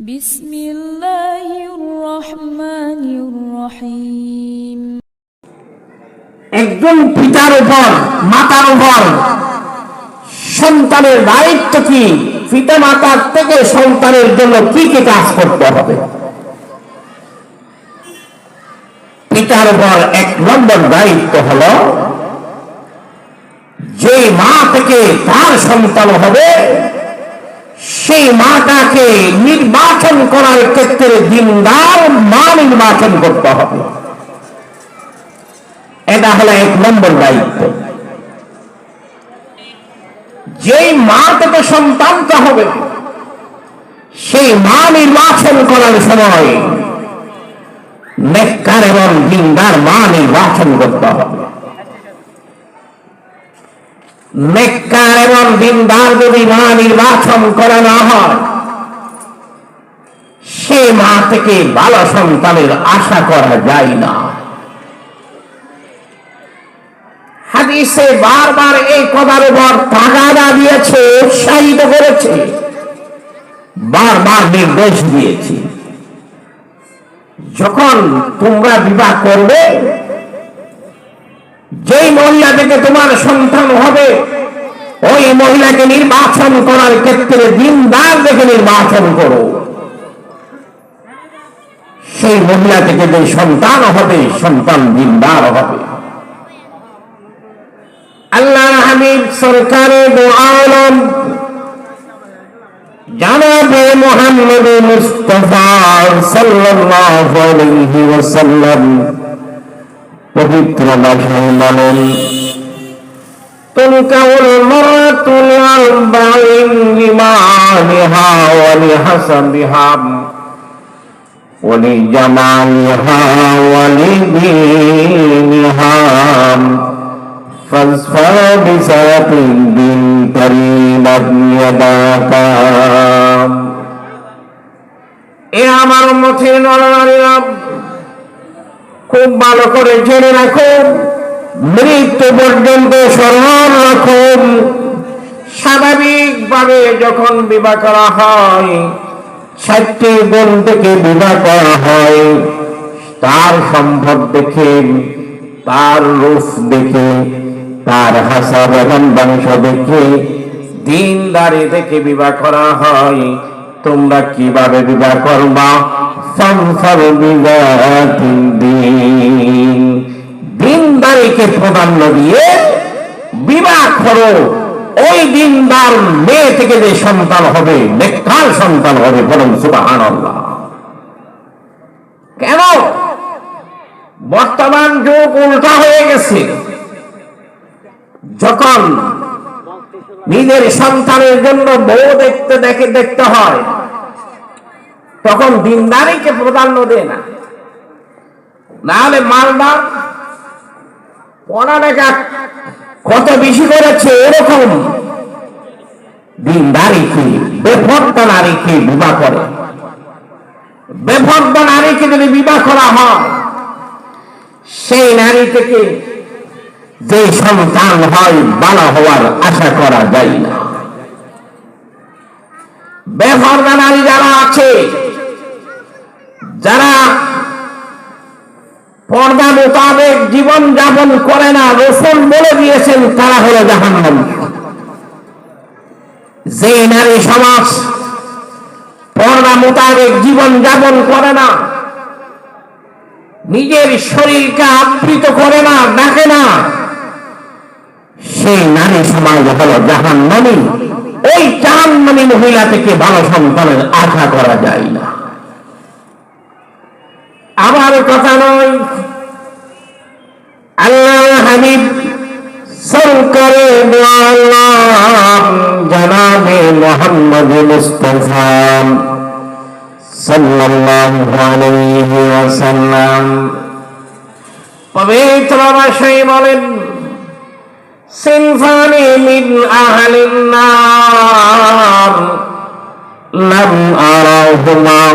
বিসমিল্লাহির রহমানির রহিম। একজন পিতার উপর, মাতার উপর সন্তানের দায়িত্ব কি? পিতা মাতার থেকে সন্তানের জন্য কি কি কাজ করতে হবে? পিতার উপর এক নম্বর দায়িত্ব হলো, যে মা থেকে তার সন্তান হবে সেই মাটাকে নির্বাচন করার ক্ষেত্রে দিনদার মা নির্বাচন করতে হবে। এটা হলো এক নম্বর দায়িত্ব। যেই মা থেকে সন্তানটা হবে সেই মা নির্বাচন করার সময় নেককার এবং দিনদার মা নির্বাচন করতে হবে। নেককার এবং দিনদার যদি মা নির্বাচন করা না হয়, সে মা থেকে ভালো সন্তানের আশা করা যায় না। হাদিসে বারবার এই কথার উপর তাগাদা দিয়েছে, উৎসাহিত করেছে, বারবার নির্দেশ দিয়েছে, যখন তোমরা বিবাহ করবে, যেই মহিলা থেকে তোমার সন্তান হবে ওই মহিলাকে নির্বাচন করার ক্ষেত্রে দিনদার দেখে নির্বাচন করো। সেই মহিলা থেকে যে সন্তান হবে, সন্তান দিনদার হবে। আল্লাহ হাবিব সরকারে দো আলম জনাবে মুহাম্মদ মুস্তাফা সাল্লাল্লাহু আলাইহি ওয়াসাল্লাম পবিত্র ভাষায় বলেন, তুনকাউল মারাতুল আরবাঈন লিমালিহা ওয়া লিহাসাবিহা ওয়া লিজামালিহা ওয়া লিদীনিহা ফাজফার বিযাতিদ দিন তারিবাত ইয়াদাকা। এ আমার উম্মতের নরনারীরা, খুব ভালো করে জেনে রাখুন, মৃত্যু পর্যন্ত স্মরণ রাখুন, স্বাভাবিকভাবে যখন বিবাহ করা হয়, 7টি গুণ থেকে বিবাহ করা হয়। তার সম্পদ দেখে, তার রূপ দেখে, তার হাসাব এবং বংশ দেখে, দিনদারি দেখে বিবাহ করা হয়। তোমরা কিভাবে বিবাহ করবা? সংসার বিবাহিন দিন, দিনদারিকে প্রাধান্য দিয়ে বিবাহ করো। ওই দিনদার মেয়ে থেকে যে সন্তান হবে, নেককার সন্তান হবে। বলুন সুবহানাল্লাহ। কেন? বর্তমান যুগ উল্টা হয়ে গেছে। যখন নিজের সন্তানের জন্য বউ দেখতে হয়, তখন দিনদারিকে প্রাধান্য দেয় না। নাহলে মালদার পড়ালেখা কত বেশি করেছে, এরকম দিনদারিকে, বেপরদা নারীকে বিবাহ করে। বেপরদা নারীকে যদি বিবাহ করা হয়, সেই নারী থেকে যে সন্তান হয় ভালো হওয়ার আশা করা যায় না। বেপরদা নারী যারা আছে, যারা পর্দা মোতাবেক জীবন যাপন করে না, রাসূল বলে দিয়েছেন তারা হলো জাহান্নামী। যে নারী সমাজ পর্দা মোতাবেক জীবন যাপন করে না, নিজের শরীরকে আবৃত করে না, ডাকে না, সেই নারী সমাজ হলো জাহান্নামী। ওই জাহান্নামী মহিলা থেকে ভালো সন্তানের আশা করা যায় না। আমার কথা নয়, আল্লাহ হাবিব সরকারে দো আলম জনাবে মুহাম্মদ মুস্তাফা সাল্লাল্লাহু আলাইহি ওয়াসাল্লাম পবিত্র ভাষায় বলেন, সিনফানি মিন আহলিন নার লাম আরাহুমা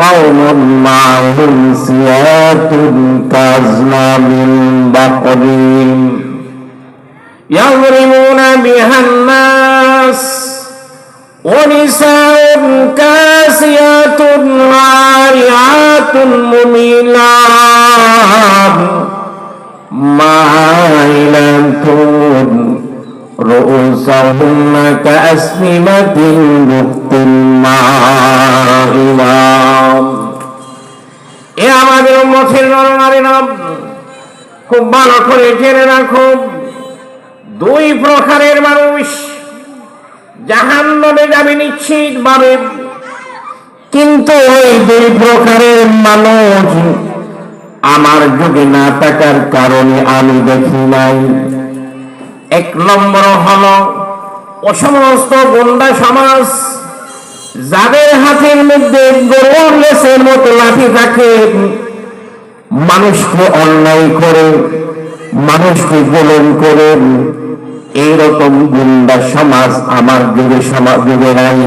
قوم معهم سيات كأذناب البقر يضربون بها الناس ونساء كاسيات মুমিলাত মাইলাতুন রুউসাহুন্না কাসনিমাতিন মুক্তিল মাইলাম। এ আমাদের উম্মতের নরনারীরা খুব ভালো করে জেনে রাখো, দুই প্রকারের মানুষ জাহান্নামে যাবে নিশ্চিতভাবে। কিন্তু ওই দুই প্রকারের মানুষ আমার যুগে না থাকার কারণে আমি দেখি নাই। এক নম্বর হলো ও সমস্ত গুন্ডা সমাজ যাদের হাতের মধ্যে গরুর লেসের মতো লাঠি থাকে, মানুষকে অন্যায় করে, মানুষকে জুলুম করে। এইরকম গুন্ডা সমাজ আমার যুগে নাই,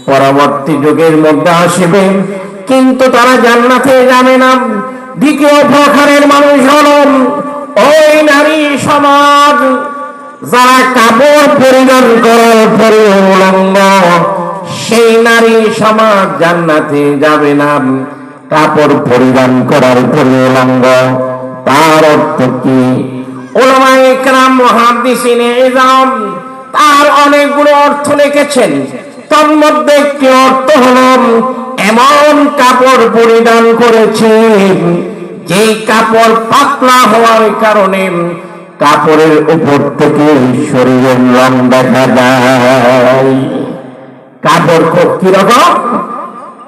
পরবর্তী যুগের মধ্যে আসবে, কিন্তু তারা জান্নাতে যাবে না। দ্বিতীয় প্রকারের মানুষ হল ওই নারী সমাজ যারা কাপড় পরিধান করার পরে উলঙ্গ, সেই নারী সমাজ জান্নাতে যাবে না। কাপড় পরিধান করার পরে উলঙ্গ, তার অর্থ কি? উলামায়ে কেরাম মুহাদ্দিসিনে ইজম তার অনেকগুলো অর্থ লিখেছেন। তার মধ্যে একটি অর্থ হল এমন কাপড় পরিধান করেছে যে কাপড় পাতলা হওয়ার কারণে কাপড়ের উপর থেকে শরীরের রং দেখা যায়। কাপড় কিরকম?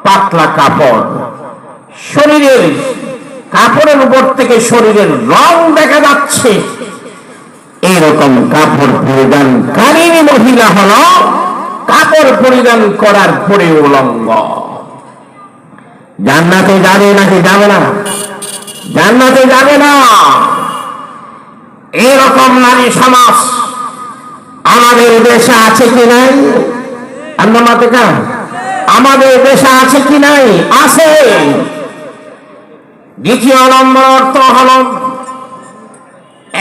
পাতলা কাপড়, শরীরের কাপড়ের উপর থেকে শরীরের রং দেখা যাচ্ছে। এরকম কাপড় পরিধানকারী মহিলা হল কাপড় পরিধান করার পরে উলঙ্গ। জান্নাতে যাবে নাকি যাবে না? জান্নাতে যাবে না। এরকম নারী সমাজ আমাদের দেশে আছে কি নাই? আমাদের দেশে আছে কি নাই? আছে। দ্বিতীয় নম্বর অর্থ হল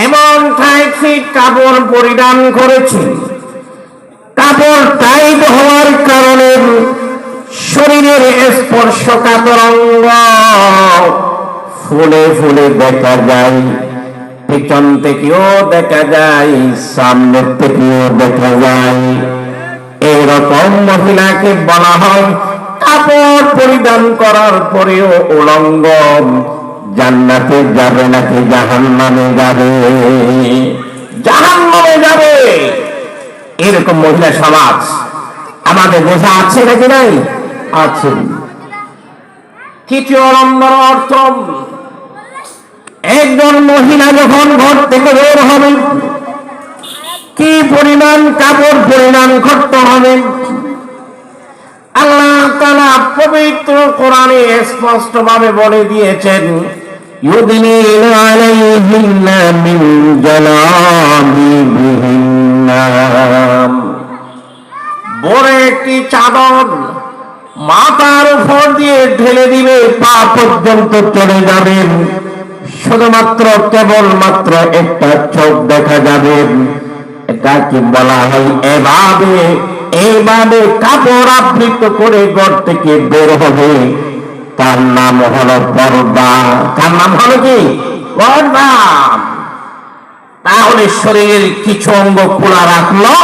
এমন টাইট কাপড় পরিধান করেছে, কাপড় টাইট হওয়ার কারণে শরীরের স্পর্শকাতর অঙ্গ ফুলে ফুলে দেখা যায়, পিছন থেকেও দেখা যায়, সামনের থেকেও দেখা যায়। এরকম মহিলাকে বলা হয় কাপড় পরিধান করার পরেও উলঙ্গ। জান্নাতে যাবে নাকি জাহান্নামে যাবে? জাহান্নামে যাবে। এরকম মহিলা সমাজ আমাদের দেশে আছে নাকি নাই? আছে। তৃতীয় নম্বর অর্থ, একজন মহিলা যখন ঘর থেকে বের হবে কি পরিমাণ কাপড় পরিধান করতে হবে? আল্লাহ তাআলা পবিত্র কোরআনে স্পষ্ট ভাবে বলে দিয়েছেন, ইউদিনিনা আলাইহিন্না মিন জালাবিবিহিন্না। বড় একটি চাদর মাথার উপর দিয়ে ঢেলে দিবে, পা পর্যন্ত চলে যাবেন, শুধুমাত্র কেবলমাত্র একটা চোখ দেখা যাবে। এটাকে বলা হয় এইভাবে কাপড় আবৃত করে ঘর থেকে বের হবে, তার নাম হলো পর্দা। তার নাম হলো কি? পর্দা। তাহলে শরীরের কিছু অঙ্গ খোলা রাখলো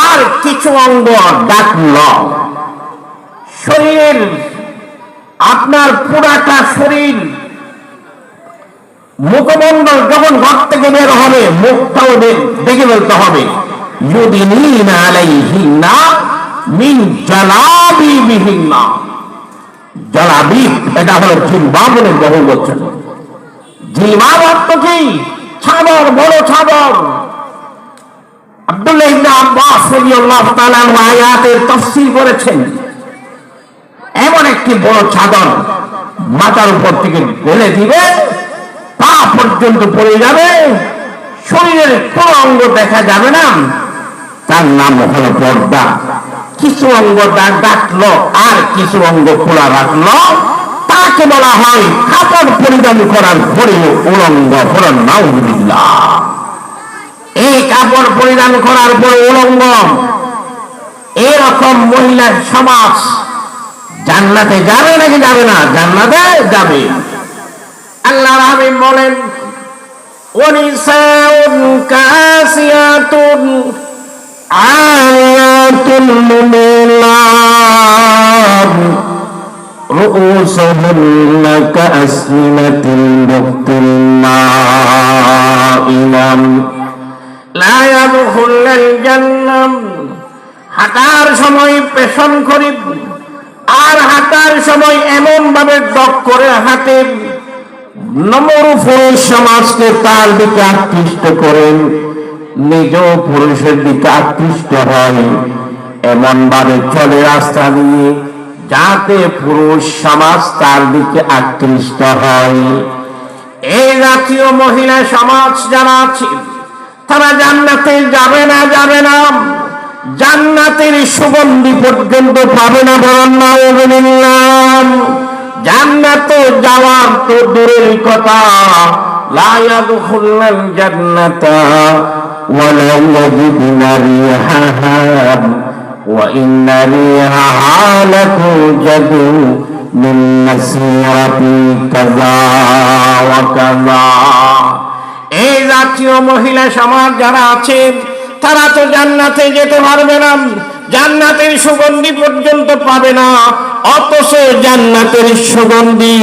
আর কিছু অঙ্গ ডাকলো। শরীরের আপনার পুরাটা শরীর, মুখমণ্ডল যখন ঘর থেকে বের হবে মুখটাও দেখে ফেলতে হবে। ইউদিনিনা আলাইহিন্না মিন জালাবিবিহিন্না। জালাবিব এটা হলো জিলবাবের বহু বচন। জিলবাব অর্থ কি? চাদর, বড় চাদর। আব্দুল্লাহ ইবনে আব্বাস রাদিয়াল্লাহু তাআলা আয়াতের তাফসীর করেছেন, এমন একটি বড় চাদর মাথার উপর থেকে ঢেলে দিবে, পা পর্যন্ত পড়ে যাবে, শরীরের কোনো অঙ্গ দেখা যাবে না, তার নাম হলো পর্দা। কিছু অঙ্গ ডাকলো আর কিছু অঙ্গ খোলা রাখলো, তাকে বলা হয় কাপড় পরিধান করার পরেও উলঙ্গ। নাউযুবিল্লাহ। এই কাপড় পরিধান করার পরে উলঙ্গ, এরকম মহিলার সমাজ জান্নাতে যাবে নাকি যাবে না? জান্নাতে যাবে। আল্লাহর হাবিব বলেন ওয়ানিসাউন কাসিয়াতুন আয়াতুল মুমিনাত রুউসুহুন্না কাসনিমাতিল বুক্তিল নাইম লা ইয়াদখুলুল জান্নাহ। হাঁটার সময় পেছন করি আর হাঁটার সময় এমন ভাবে ডক করে হাঁটে নম্র পুরুষ সমাজকে তার দিকে আকৃষ্ট করেন, নিজ পুরুষের দিকে আকৃষ্ট হয়, এমন ভাবে চলে রাস্তা দিয়ে যাতে পুরুষ সমাজ তার দিকে আকৃষ্ট হয়। এই জাতীয় মহিলা সমাজ যারা আছে তারা জান্নাতে যাবে না, যাবে না, জান্নাতের সুগন্ধি পর্যন্ত পাবে না। বরং নাউযুবিল্লাহ, জান্নাতে যাওয়ার তো দূরের কথা, লা ইয়াদখুলুল জান্নাতা ওয়া লা ইয়াজিদুনা রিহাহা ওয়া ইন্না রিহাহা লাতুজাদু মিন নাসিরাতি কাযা ওয়া কাযা। এই জাতীয় মহিলা সমাজ যারা আছে তারা তো জান্নাতে যেতে পারবে না, জান্নাতের সুগন্ধি পর্যন্ত পাবে না। অথচ জান্নাতের সুগন্ধি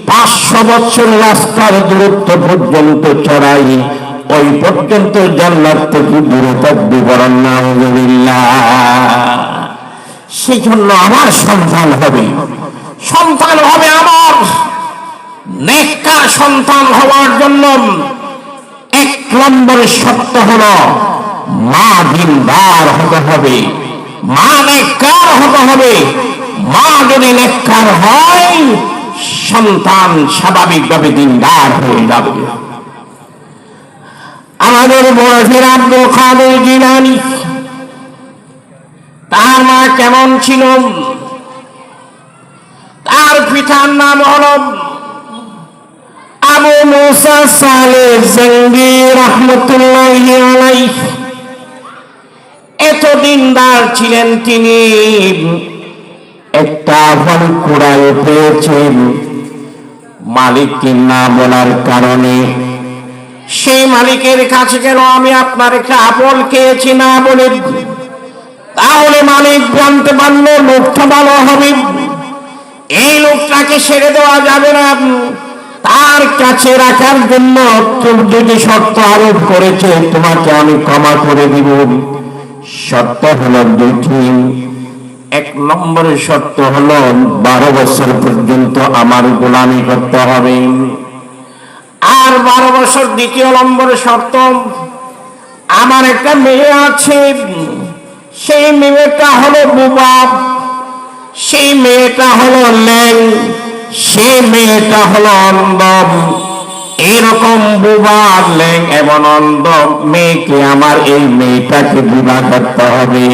500 বছর রাস্তার দূরত্ব পর্যন্ত ছড়াই, ওই পর্যন্ত জান্নাত থেকে দূরে থাকবে। বলেন নাউযুবিল্লাহ। সেই জন্য আমার সন্তান হবে, সন্তান হবে আমার নেককার সন্তান হওয়ার জন্য 1 নম্বর শর্ত হলো মা দিনদার হতে হবে, মা নেককার হতে হবে। মা যদি নেককার হয় সন্তান স্বাভাবিকভাবে দিনদার হয়ে যাবে। আমাদের মুর্শিদ আব্দুল কাদের জিলানী, তার মা কেমন ছিল? তার পিতার নাম হলো আবু মুসা সালেহ জঙ্গি রাহমাতুল্লাহি আলাইহি। এত দিনদার ছিলেন তিনি, একটা ফল কুড়ায় পেয়েছেন, মালিককে না বলার কারণে সেই মালিকের কাছে গেল, আমি আপনার একটা আপেল খেয়েছি না বলে। তাহলে মালিক জানতে পারলো লোকটা ভালো হবে, এই লোকটাকে ছেড়ে দেওয়া যাবে না, তার কাছে রাখার জন্য দুটি শর্ত আরোপ করেছে, তোমাকে আমি ক্ষমা করে দিব। শর্ত হলো দুটি। 1 নম্বর শর্ত হলো 12 বছর পর্যন্ত আমার গোলামি করতে হবে। আর 12 বছর দ্বিতীয় নম্বর শর্ত, আমার একটা মেয়ে আছে, সেই মেয়েটা হলো বুবা, সেই মেয়েটা হলো ল্যাং, সেই মেয়েটা হলো অন্ধ। এরকম বুবা, ল্যাং এবং অন্ধ মেয়েকে আমার এই মেয়েটাকে বিবাহ করতে হবে।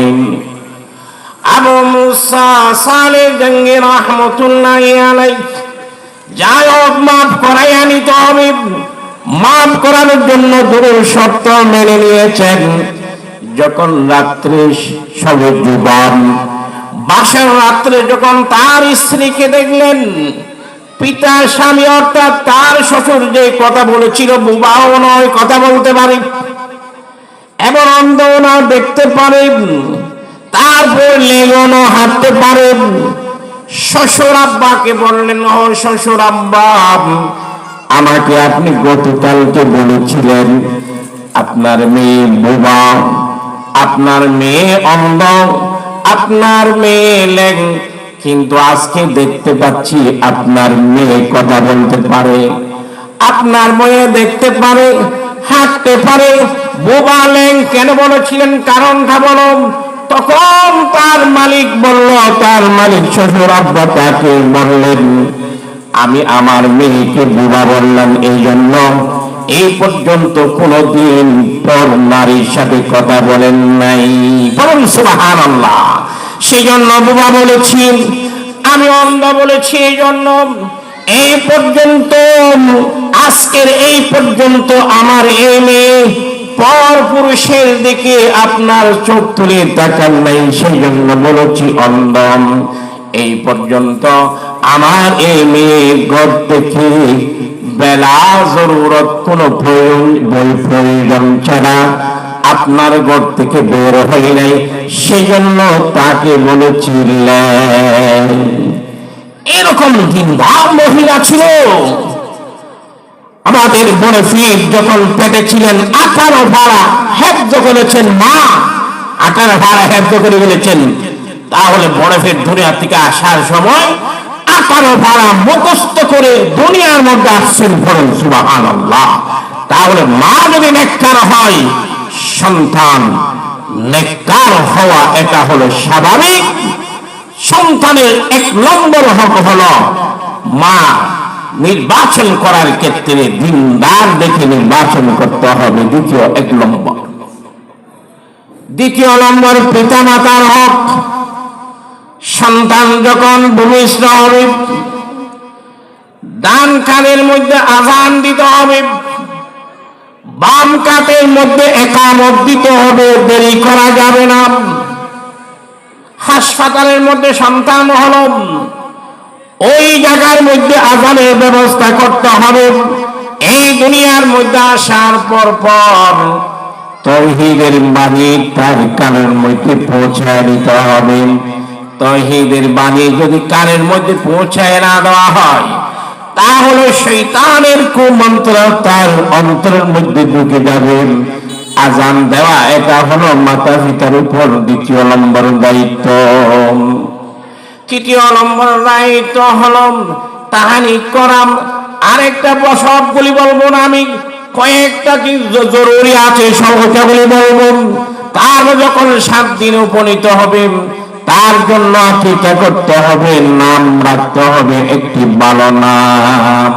আবু মুসা সালেহ জঙ্গি রাহমাতুল্লাহি আলাইহি যাই হোক মাফ করাইয়া নিতে হবে। মাফ করানোর জন্য দুটো শর্ত মেনে নিয়েছেন। যখন রাত্রে সবে যুবান বাসার রাত্রে যখন তার স্ত্রীকে দেখলেন, পিতা স্বামী অর্থাৎ তার শ্বশুর যে কথা বলেছিল, বুবাও নয়, কথা বলতে পারে, এমন অন্ধও না, দেখতে পারে, তারপর লেগনও হাঁটতে পারে। শ্বশুর আব্বাকে বললেন, ও শ্বশুর আব্বা, আমাকে আপনি গতকালকে বলেছিলেন আপনার মেয়ে বুবা, আপনার মেয়ে অন্ধ, আপনার মেয়ে লেং, কিন্তু আজকে দেখতে পাচ্ছি আপনার মেয়ে কথা বলতে পারে, আপনার মেয়ে দেখতে পারে, হাঁটতে পারে। বুবা লেং কেন বলেছিলেন? কারণটা বলো। তখন তার মালিক বলল, তার মালিক শ্বশুর আব্বা তাকে বললেন, আমি আমার মেয়েকে বুবা বললাম এই জন্য এই পর্যন্ত কোনদিন পর নারীর সাথে কথা বলেন নাই। বলুন সুবহানাল্লাহ। সেই জন্য বুবা বলেছি, আমি অন্ধ বলেছি এই জন্য এই পর্যন্ত, আজকের এই পর্যন্ত আমার এই মেয়ে পর পুরুষের দিকে আপনার চোখ তুলে তাকান নাই, সেই জন্য বলেছি অন্ধ। এই পর্যন্ত আমার এই মেয়ে ঘর থেকে বেলা জরুরত কোনো প্রয়োজন ছাড়া আপনার ঘর থেকে বের হয় নাই, সেজন্য তাকে বলেছিলেন। এরকম দিনদার মহিলা ছিল। আমাদের বনফির যখন পেটে ছিলেন 18 ভাড়া হেফজ করেছেন মা, 18 ভাড়া হেফজ করে বলেছেন। তাহলে বনফির দুনিয়া থেকে আসার সময় 18 ভাড়া মুখস্থ করে দুনিয়ার মধ্যে আসছেন, পড়েন সুবহানাল্লাহ। তাহলে মা যদি নেককার হয়, সন্তান নেককার হওয়া এটা হলো স্বাভাবিক। সন্তানের 1 নম্বর হক হলো মা নির্বাচন করার ক্ষেত্রে দিনদার দেখে নির্বাচন করতে হবে, দ্বিতীয় 1 নম্বর। দ্বিতীয় নম্বর পিতা মাতার হক। সন্তান যখন ভূমিষ্ঠ হবে, ডান কানের মধ্যে আযান দিতে হবে, বাম কানের মধ্যে ইকামত দিতে হবে, দেরি করা যাবে না। হাসপাতালের মধ্যে সন্তান হলো, ওই জায়গার মধ্যে আযানের ব্যবস্থা করতে হবে। এই দুনিয়ার মধ্যে আসার পর তাওহীদের বাণী তার কানের মধ্যে পৌঁছায় দিতে হবে। তাওহীদের বাণী যদি কানের মধ্যে পৌঁছায় না দেওয়া হয়, তাহলে শয়তানের কুমন্ত্র তার অন্তরের মধ্যে ঢুকে যাবে। আযান দেওয়া এটা হলো মাতা পিতার উপর 2 নম্বর দায়িত্ব। 3 নম্বর দায়িত্ব হলো তাহানি করাম। আরেকটা সবগুলি বলবো না, আমি কয়েকটা কি জরুরি আছে সবগুলি বলবো। তার যখন 7 দিন উপনীত হবে, তার জন্য আকিকা করতে হবে, নাম রাখতে হবে একটি ভালো নাম।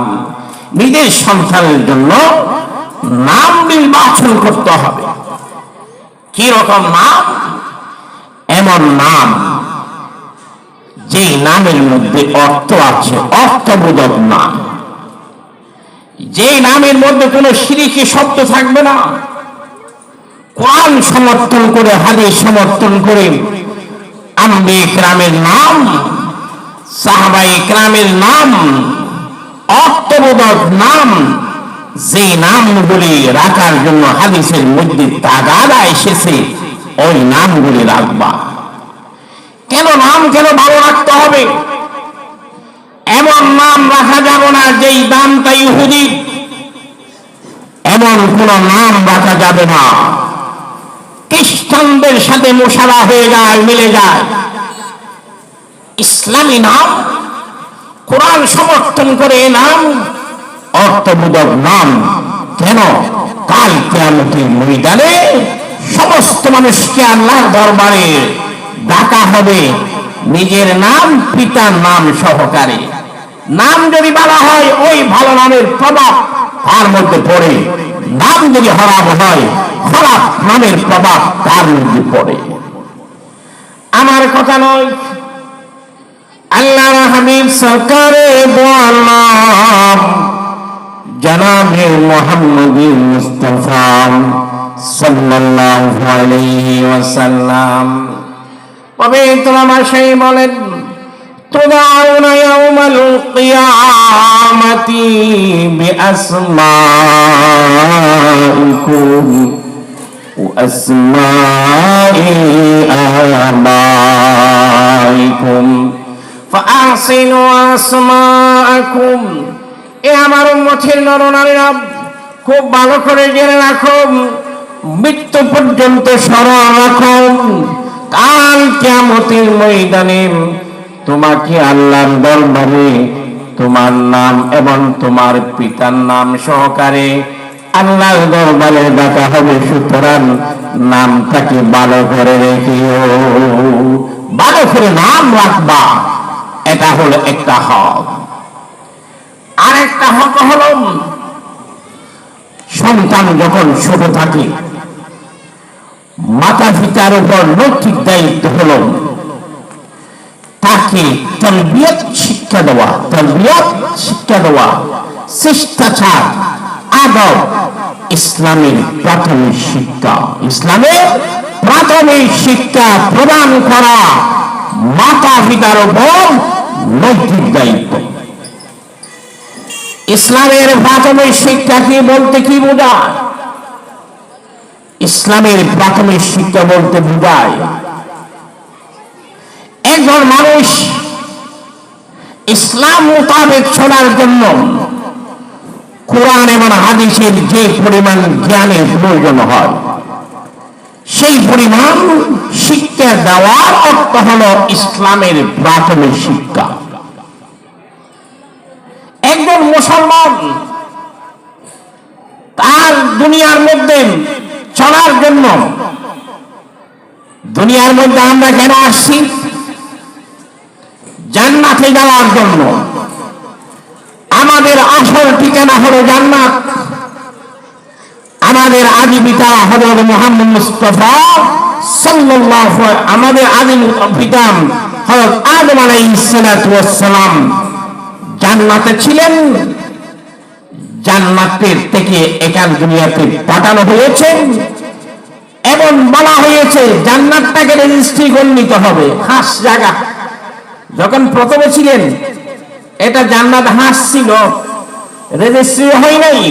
নিজের সন্তানের জন্য নাম নির্বাচন করতে হবে। কি রকম নাম? এমন নাম যে নামের মধ্যে অর্থ আছে, অর্থবোধক নাম। যে নামের মধ্যে কোনো শিরকি শব্দ থাকবে না। কোরআন সমর্থন করে, হাদিস সমর্থন করে আম্বিয়া কিরামের নাম, সাহাবায়ে কিরামের নাম, অর্থবোধক নাম, যে নামগুলি রাখার জন্য হাদিসের মধ্যে তাগাদা এসেছে, ওই নামগুলি রাখবা। কেন নাম কেন ভালো রাখতে হবে? এমন নাম রাখা যাবে না যেই নামটা ইহুদি, এমন কোন নাম রাখা যাবে না খ্রিস্টানদের সাথে মুশারা হয়ে যায়, মিলে যায়। ইসলামী নাম, কোরআন সমর্থন করে নাম, অর্থবোধক নাম। কেন? কাল কিয়ামতের ময়দানে সমস্ত মানুষকে আল্লাহর দরবারে ডাকা হবে নিজের নাম, পিতার নাম সহকারে। নাম যদি বলা হয়, ওই ভালো নামের প্রভাব তার মধ্যে পড়ে। নাম যদি খারাপ হয়, খারাপ নামের প্রভাব তার মধ্যে পড়ে। আমার কথা নয়, আল্লাহর হাবিব সরকারে দোয়াল্লাহ জনাবে মুহাম্মদী মুস্তাফা সাল্লাল্লাহু আলাইহি ওয়াসাল্লাম পবিত্র মাসে বলেন, তুদাউনা ইয়াউমাল কিয়ামাতি বিআসমাইকুম ওয়া আসমাই আবাইকুম ফাআহসিনু আসমাআকুম। এ আমার উম্মতের নরনারীরা, খুব ভালো করে জেনে রাখো, মৃত্যু পর্যন্ত স্মরণ রাখো, কাল কিয়ামতের ময়দানে তোমাকে আল্লাহর দরবারে তোমার নাম এবং তোমার পিতার নাম সহকারে আল্লাহর দরবারে ডাকা হবে। সুতরাং নামটাকে ভালো করে রেখিও, ভালো করে নাম রাখবা। এটা হলো একটা হক। আরেকটা হক হলো, সন্তান যখন ছোট থাকে, মাতা পিতার উপর নৈতিক দায়িত্ব হলো তাকে তরবিয়ত শিক্ষা দেওয়া, তরবিয়ত শিক্ষা দেওয়া, শিষ্টাচার, আদব, ইসলামের প্রাথমিক শিক্ষা, ইসলামের প্রাথমিক শিক্ষা প্রদান করা। মাতা পিতার উপর নৈতিক দায়িত্ব। ইসলামের প্রাথমিক শিক্ষা কি বলতে কি বোঝায়? ইসলামের প্রাথমিক শিক্ষা বলতে বোঝায় একজন মানুষ ইসলাম মোতাবেক চলার জন্য কোরআন এবং হাদিসের যে পরিমাণ জ্ঞানের প্রয়োজন হয় সেই পরিমাণ শিক্ষা দেওয়ার অর্থ হল ইসলামের প্রাথমিক শিক্ষা। একজন মুসলমান তার দুনিয়ার মধ্যে চলার জন্য, দুনিয়ার মধ্যে আমরা কেন আসছি? জান্নাতে যাওয়ার জন্য। আমাদের আসল ঠিকানা হলো জান্নাত। আমাদের আদি পিতা হযরত মুহাম্মদ মুস্তাফা সাল্লাল্লাহু আলাইহি, আমাদের আদি পিতা হযরত আদম আলাইহিস সালাতু ওয়াস সালাম জান্নাতে ছিলেন। জান্নাতের থেকে একাল দুনিয়াতে পাঠানো হয়েছে এবং বলা হয়েছে জান্নাতটাকে রেজিস্ট্রি করে নিতে হবে। খাস জায়গা যখন প্রথমে ছিলেন এটা জান্নাত হাস ছিল, রেজিস্ট্রি হয় নাই।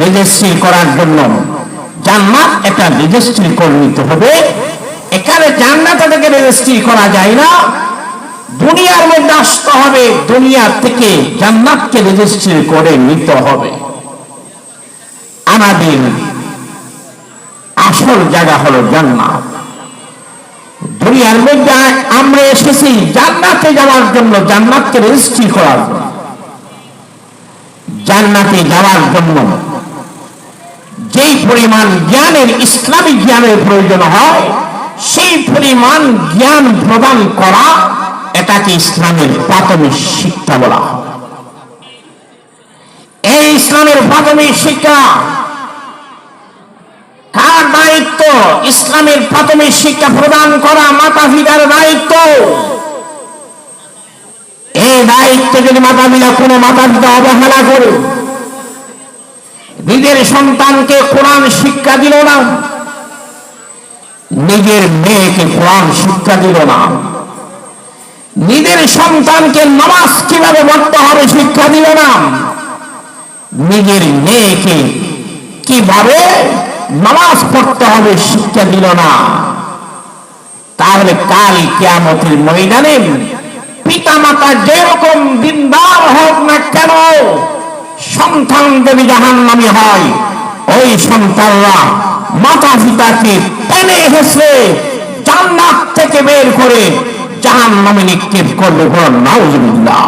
রেজিস্ট্রি করার জন্য জান্নাত এটা রেজিস্ট্রি করে নিতে হবে। এখানে জান্নাতটাকে রেজিস্ট্রি করা যায় না, দুনিয়ার মধ্যে আসতে হবে, দুনিয়া থেকে জান্নাতকে রেজিস্ট্রি করে নিতে হবে। আমাদের আসল জায়গা হলো জান্নাত। দুনিয়ার মধ্যে আমরা এসেছি জান্নাতে যাওয়ার জন্য, জান্নাতকে রেজিস্ট্রি করার জন্য। জান্নাতে যাওয়ার জন্য যেই পরিমাণ জ্ঞানের, ইসলামিক জ্ঞানের প্রয়োজন হয় সেই পরিমাণ জ্ঞান প্রদান করা, এটাকে ইসলামের প্রাথমিক শিক্ষা বলা হয়। এই ইসলামের প্রাথমিক শিক্ষা কার দায়িত্ব? ইসলামের প্রাথমিক শিক্ষা প্রদান করা মাতা পিতার দায়িত্ব। এই দায়িত্ব যদি মাতা পিতা, কোনো মাতা পিতা অবহেলা করে নিজের সন্তানকে কোরআন শিক্ষা দিল না, নিজের মেয়েকে কোরআন শিক্ষা দিল না, নিজের সন্তানকে নামাজ কিভাবে পড়তে হবে শিক্ষা দিল না, নিজের মেয়েকে কিভাবে নামাজ পড়তে হবে শিক্ষা দিল না, তাহলে কাল কিয়ামতের ময়দানে পিতা মাতা যেরকম দিনদার হোক না কেন, সন্তান যদি জাহান্নামী হয়, ওই সন্তানরা মাতা পিতাকে টেনে হেসে জান্নাত থেকে বের করে জাহান্নামে নিক্ষেপ করবে। নাউজুবিল্লাহ।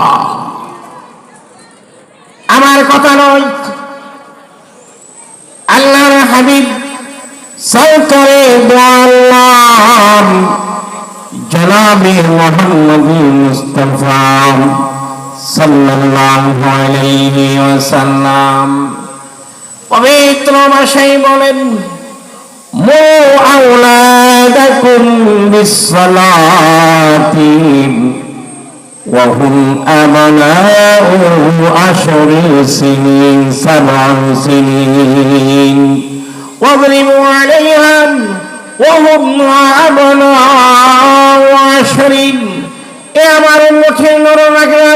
আমার কথা নয়, আল্লাহর হাবিব সরকারে দো আল্লাহ জনাবে মুহাম্মদ মুস্তাফা সাল্লাল্লাহু আলাইহি ওয়াসাল্লাম পবিত্র ভাষায় বলেন, মু আওলাদাকুম বিসসালাতি ওয়া হুম আবনাউ 10 সিনিন 7 সিনিন ওয়াদরিবু আলাইহা ওয়া হুম আবনাউ 10। এ আমার উম্মতের নরনারীরা,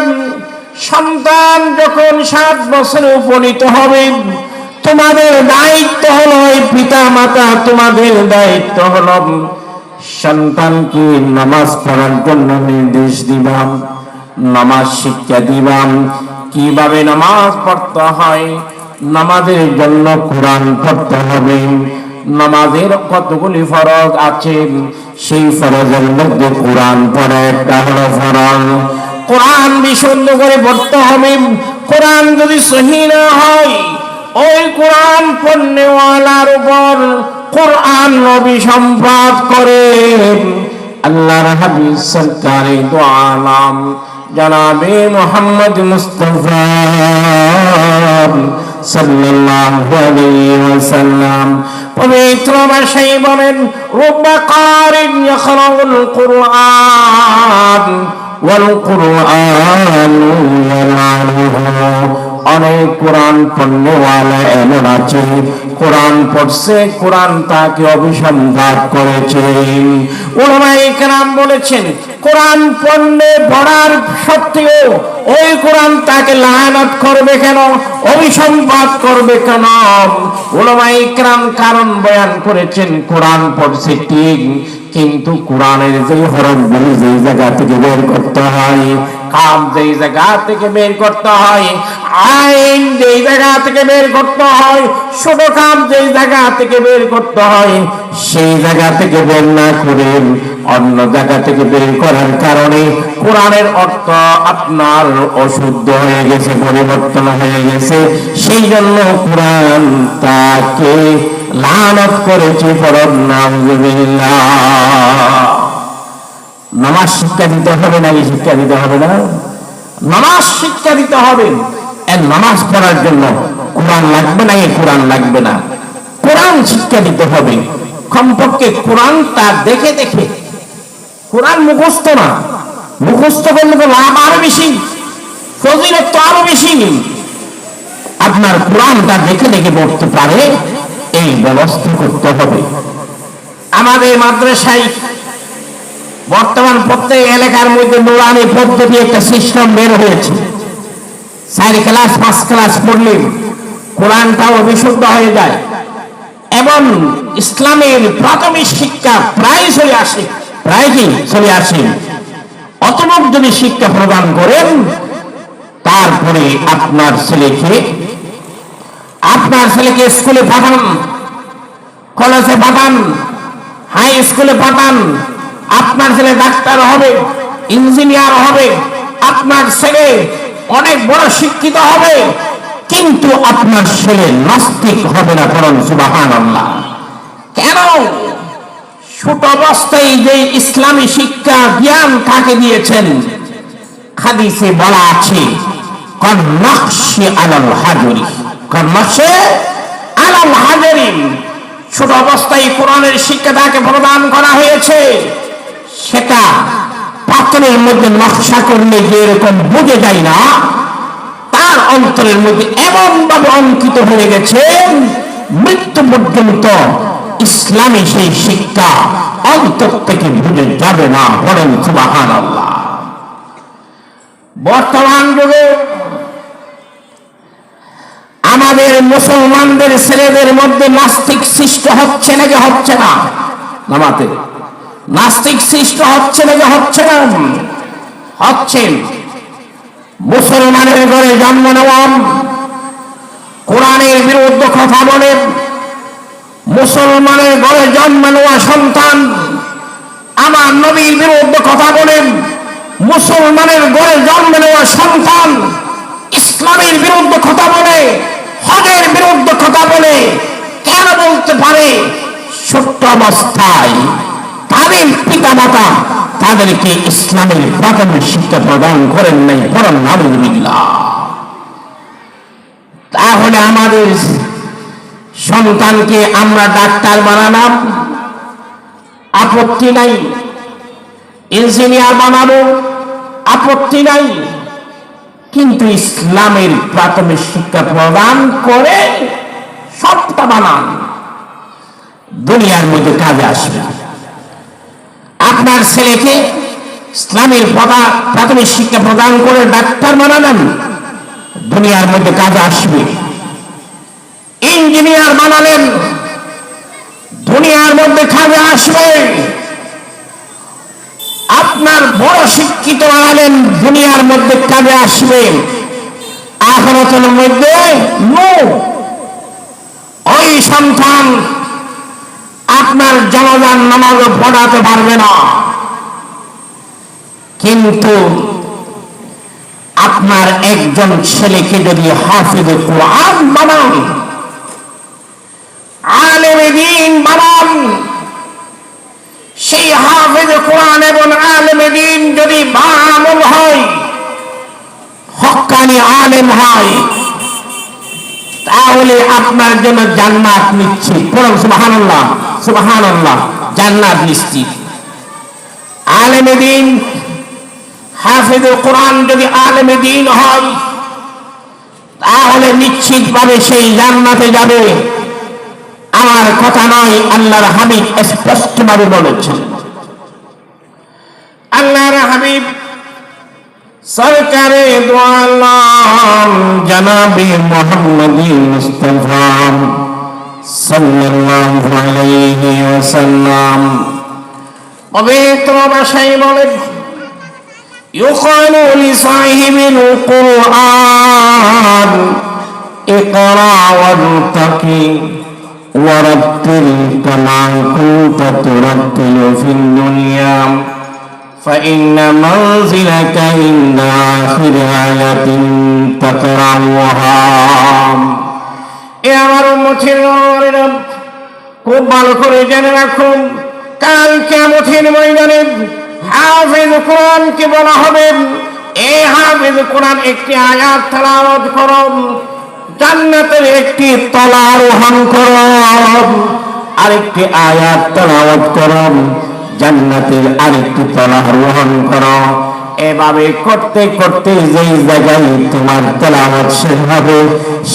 সন্তান যখন 7 বছরে উপনীত হবে, তোমাদের দায়িত্ব হলো, পিতা মাতা তোমাদের দায়িত্ব হলো সন্তানকে নামাজ পড়ার জন্য নির্দেশ দিবাম, নামাজ শিক্ষা দিবাম, কিভাবে নামাজ পড়তে হয়, নামাজের জন্য কোরআন পড়তে হবে, নামাজের কতগুলি ফরজ আছে, সেই ফরজের মধ্যে কোরআন পড়া একটা হলো ফরজ। কোরআন বিশুদ্ধ করে পড়তে হবে। কোরআন যদি সহি না হয়, ওই কোরআন পড়নেওয়ালার উপর কোরআন নবী সম্পাদ করে আল্লাহর হাবিব সরকারে দো আলম জনাবে মুহাম্মদ মুস্তাফা সাল্লাল্লাহু আলাইহি ওয়াসাল্লাম পবিত্র ভাষায় বলেন, রুব্বা কারিন ইয়াকরাউল কুরআন ওয়াল কুরআন ইয়ালানুহু অনেক কোরআন পড়নেওয়ালা এমন আছে, কোরআন পড়ছে, কোরআন তাকে অভিসম্পাত করেছে। উলামায়ে কেরাম বলেছেন, কোরআন পড়ার সত্ত্বেও ওই কোরআন তাকে লানত করবে কেন, অভিসম্পাত করবে কেন? উলামায়ে কেরাম কারণ বয়ান করেছেন, কোরআন পড়ছে ঠিক, কিন্তু কোরআনের যে হরফগুলি যে জায়গা থেকে বের করতে হয়, কাম যেই জায়গা থেকে বের করতে হয়, আইন যেই জায়গা থেকে বের করতে হয়, ছোট কাম যেই জায়গা থেকে বের করতে হয়, সেই জায়গা থেকে বের না করে অন্য জায়গা থেকে বের করার কারণে কোরআনের অর্থ আপনার অশুদ্ধ হয়ে গেছে, পরিবর্তন হয়ে গেছে। সেই জন্য কোরআন তাকে লানত করেছে। পড়ুন নাউযুবিল্লাহ। নামাজ শিক্ষা দিতে হবে না, শিক্ষা দিতে হবে না, নামাজ শিক্ষা দিতে হবে। নামাজ পড়ার জন্য কোরআন লাগবে না, কোরআন লাগবে না, কোরআন শিক্ষা দিতে হবে। কমপক্ষে কোরআনটা দেখে দেখে, কোরআন মুখস্থ না, মুখস্থ করলে তো লাভ আরো বেশি, ফজিলত তো আরো বেশি। আপনার কোরআনটা দেখে দেখে পড়তে পারে এই ব্যবস্থা করতে হবে। আমাদের মাদ্রাসায় বর্তমান প্রত্যেক এলাকার মধ্যে নুরানি পদ্ধতি একটা সিস্টেম বের হয়েছে। 4 ক্লাস 5 ক্লাস পড়লে কোরআনটাও বিশুদ্ধ হয়ে যায় এবং ইসলামের প্রাথমিক শিক্ষা প্রায় চলে আসে, প্রায় কি চলে আসে। অতটুক যদি শিক্ষা প্রদান করেন, তারপরে আপনার ছেলেকে স্কুলে পাঠান, কলেজে পাঠান, হাই স্কুলে পাঠান। আপনার ছেলে ডাক্তার হবে, ইঞ্জিনিয়ার হবে, আপনার ছেলে অনেক বড় শিক্ষিত হবে, কিন্তু আপনার ছেলে নাস্তিক হবে না। পড়ুন সুবহানাল্লাহ। কেন? ছোট অবস্থায় যে ইসলামী শিক্ষা জ্ঞান তাকে দিয়েছেন, হাদিসে বলা আছে, কন্নাকশি আলাল হাজরি, কন্নাকশি আলাল হাজরি। ছোট অবস্থায় কোরআনের শিক্ষা তাকে প্রদান করা হয়েছে। সেটা পাথরের মধ্যে নকশা করলে যেরকম বুঝে যায় না, তার অন্তরের মধ্যে এমন ভাবে অঙ্কিত হয়ে গেছে, মৃত্যু পর্যন্ত ইসলামী সেই শিক্ষা অন্তর থেকে বুঝে যাবে না। বলেন সুবহানাল্লাহ। বর্তমান যুগে আমাদের মুসলমানদের ছেলেদের মধ্যে নাস্তিক সৃষ্টি হচ্ছে নাকি হচ্ছে না? নামাতে নাস্তিক সৃষ্টি হচ্ছে নাকি হচ্ছে না? হচ্ছে। মুসলমানের ঘরে জন্ম নেওয়া, কোরআনের বিরুদ্ধে কথা বলে, মুসলমানের ঘরে জন্ম নেওয়া সন্তান আমার নবীর বিরুদ্ধে কথা বলে, মুসলমানের ঘরে জন্ম নেওয়া সন্তান ইসলামের বিরুদ্ধে কথা বলে, হজের বিরুদ্ধে কথা বলে। কেন বলতে পারে? ছোট্ট অবস্থায় তাদের পিতামাতা তাদেরকে ইসলামের প্রাথমিক শিক্ষা প্রদান করেন নাই। পড়ুন নাউযুবিল্লাহ। তাহলে আমাদের সন্তানকে আমরা ডাক্তার বানালাম, আপত্তি নাই, ইঞ্জিনিয়ার বানাবো, আপত্তি নাই, কিন্তু ইসলামের প্রাথমিক শিক্ষা প্রদান করে সবটা বানান, দুনিয়ার মধ্যে কাজে আসবে। আপনার ছেলেকে ইসলামের প্রাথমিক শিক্ষা প্রদান করে ডাক্তার বানালেন, দুনিয়ার মধ্যে কাজে আসবে। ইঞ্জিনিয়ার বানালেন, দুনিয়ার মধ্যে কাজে আসবে। আপনার বড় শিক্ষিত বানালেন, দুনিয়ার মধ্যে কাজে আসবে। আখিরাতের মধ্যে ওই সন্তান আপনার জানাজার নামাজ পড়াতে পারবে না। কিন্তু আপনার একজন ছেলেকে যদি হাফিজ কোরআন বানান, আলেমে দ্বীন বানান, সেই হাফিজ কোরআন এবং আলেমে দ্বীন যদি বামুল হয়, হক্কানি আলেম হয়, তাহলে আপনার জন্য জান্নাত নিশ্চিত। পড়ুন সুবহানাল্লাহ, সুবহানাল্লাহ। জান্নাত নিশ্চিত। আলেমে দ্বীন হাফিজ কোরআন যদি আলেমে দ্বীন হয়, তাহলে নিশ্চিতভাবে সেই জান্নাতে যাবে। আমার কথা নয়, আল্লাহর হাবিব স্পষ্টভাবে বলেছেন। আল্লাহর হাবিব সরকারে দু আলম জনাবে মুহাম্মদ মুস্তাফা সাল্লাল্লাহু আলাইহি ওয়াসাল্লাম পবিত্র ভাষায় বলেন, ইউকালু লিসাহিবিল কুরআন ইকরা ওয়ারতাকি ওয়ারাত্তিল কামা কুনতা তুরাত্তিলু ফিদ দুনিয়া ফাইন্না মানজিলাকা ইনদা আখিরি আয়াতিন তাকরাউহা। এ আমার উম্মতের নরেরা, খুব ভালো করে জেনে রাখুন, কাল কিয়ামতের ময়দানে হাফেজ কোরআনকে বলা হবে, এই হাফেজ কোরআন একটি আয়াত তেলাওয়াত করো, জান্নাতের একটি তলা আরোহণ করো, আরেকটি আয়াত তেলাওয়াত করো, জান্নাতের আরেকটি তলা আরোহণ করো। এভাবে করতে করতে যেই জায়গায় তোমার তেলাওয়াত শেষ হবে,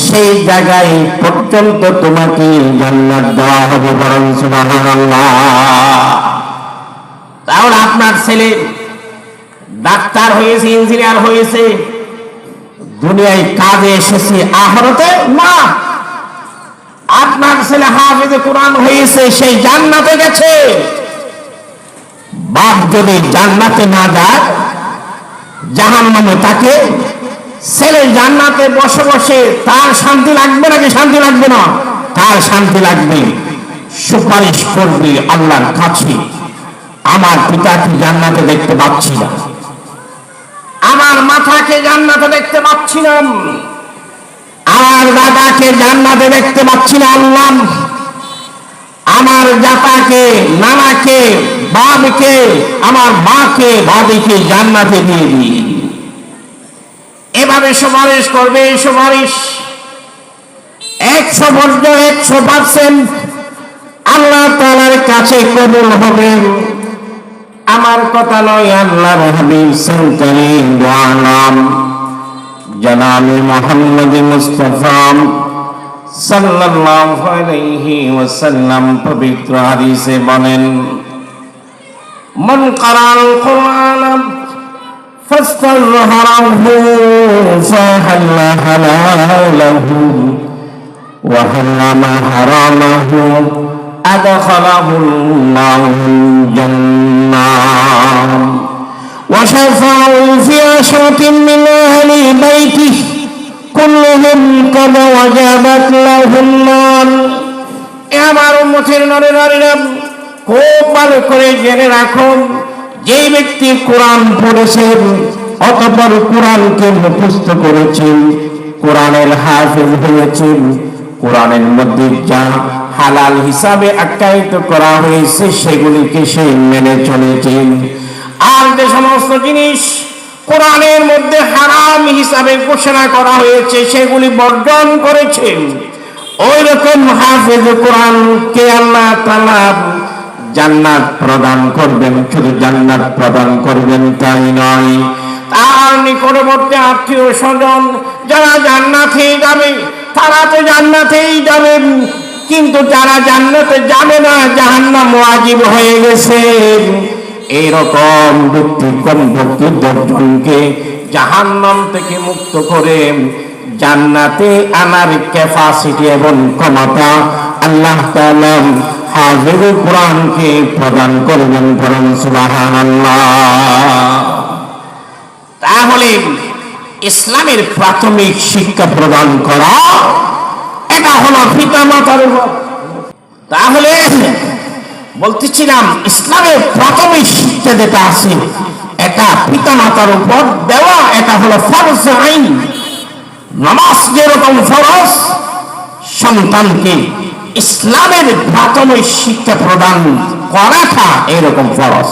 সেই জায়গায় পর্যন্ত তোমাকে জান্নাত দেওয়া হবে। বরং সুবহানাল্লাহ। তাহলে আপনার ছেলে ডাক্তার হয়েছে, ইঞ্জিনিয়ার হয়েছে, দুনিয়ায় কাজে এসেছে, আখিরাতে না। আপনার ছেলে হাফেজে কোরআন হয়েছে, সেই জান্নাতে গেছে। বাপ যদি জান্নাতে না যায়, জাহান্নামে তাকে, ছেলে জান্নাতে বসে বসে তার শান্তি লাগবে নাকি শান্তি লাগবে না? তার শান্তি লাগবে। সুপারিশ করবে আল্লাহর কাছে, আমার পিতাকে জান্নাতে দেখতে পাচ্ছি না, আমার মাথাকে জান্নাতে দেখতে পাচ্ছি না, আমার দাদাকে জান্নাতে দেখতে পাচ্ছি না, আল্লাহ আমার জাতাকে, নানাকে, বাবকে, আমার মাকে, দাদিকে জান্নাতে দিয়ে দিই। এভাবে সুপারিশ করবে। এই সুপারিশ 100% আল্লাহ তাআলার কাছে কবুল হবে। আমার কথা নয়, আল্লাহর হাবিব সরকারে দু আলম জনাবে মুহাম্মদ মুস্তাফা সাল্লাল্লাহু আলাইহি ওয়াসাল্লাম পবিত্র হাদিসে বলেন, মান ক্বারাআল কুরআন ফাস্তাযহারাহু ফাহাল্লা হালালাহু ওয়া হারামা হারামাহু আদখালাহুল্লাহুল জান্নাহ ওয়া শাফা'উ ফি আশরাতিন মিন আহলি বাইতিহি কুল্লুহুম কাদ ওয়াজাবাত লাহুন নার। আমার উম্মতের নর-নারীরা, খুব ভালো করে জেনে রাখুন, যে ব্যক্তি কোরআন পড়েছেন, অতঃপর কোরআনকে মুখস্থ করেছেন, কোরআনের হাফেজ হয়েছেন, কোরআনের মধ্যে যা হালাল হিসাবে আখ্যায়িত করা হয়েছে সেগুলিকে সে মেনে চলেছেন, আর যে সমস্ত জিনিস কোরআনের মধ্যে হারাম হিসাবে ঘোষণা করা হয়েছে সেগুলি বর্জন করেছেন, ওই রকম হাফেজ কোরআনকে আল্লাহ তাআলা জান্নাত প্রদান করবেন। শুধু জান্নাত প্রদান করবেন তাই নয়, তার নিকটবর্তী আত্মীয় স্বজন যারা জান্নাতে যাবে তারা তো জান্নাতেই যাবেন, কিন্তু যারা জান্নাতে যাবে না, জাহান্নাম ওয়াজিব হয়ে গেছে। এইরকম ব্যক্তি কমপক্ষে 10 জনকে জাহান্নাম থেকে মুক্ত করে জান্নাতে আনার ক্যাপাসিটি এবং ক্ষমতা আল্লাহ তাআলা হাফেজ কোরআনকে প্রদান করবেন। বলেন সুবহানাল্লাহ। তাহলে ইসলামের প্রাথমিক শিক্ষা প্রদান করা, এটা হলো পিতা মাতার উপর। তাহলে বলতেছিলাম, ইসলামের প্রাথমিক শিক্ষা যেটা আছে, এটা পিতা মাতার উপর দেওয়া, এটা হলো ফরজ আইন। নামাজ যেরকম ফরজ, সন্তানকে ইসলামের প্রাথমিক শিক্ষা প্রদান করাটা এরকম ফরজ।